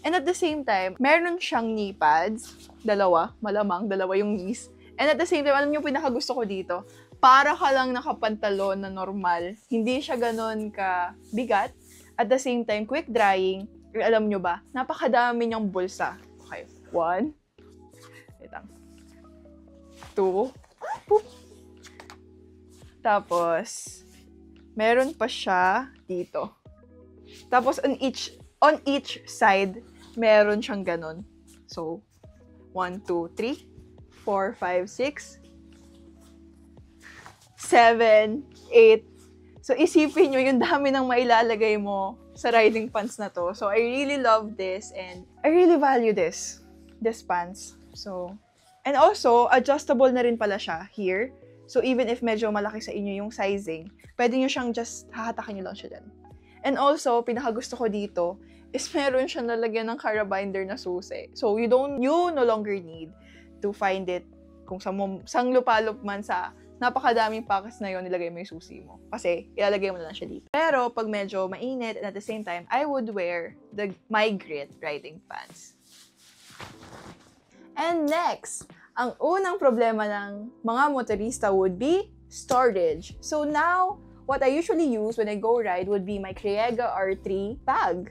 And at the same time, meron siyang knee pads. Dalawa. Malamang, dalawa yung knees. And at the same time, alam niyo pinakagusto ko dito? Para ka lang nakapantalon na normal. Hindi siya ganun ka bigat. At the same time, quick drying. Alam niyo ba, napakadami niyang bulsa. Okay, 1. Wait lang. 2. Boop. Tapos, meron pa siya dito. Tapos, on each side, meron siyang ganun. So, 1, 2, 3, 4, 5, 6, 7, 8. So, isipin nyo yung dami ng mailalagay mo sa riding pants na to. So, I really love this and I really value this pants. So, and also, adjustable na rin pala siya here. So, even if medyo malaki sa inyo yung sizing, pwede nyo siyang just hahatakin nyo lang siya dyan. And also, pinakagusto ko dito is meron siya nalagyan ng carabinder na susi. So, you no longer need to find it kung sang lupalop man sa napakadaming packets na yon, nilagay mo yung susi mo. Kasi, ilalagay mo na lang siya dito. Pero, pag medyo mainit and at the same time, I would wear my grit riding pants. And next, ang unang problema ng mga motorista would be storage. So now, what I usually use when I go ride would be my Kriega R3 bag.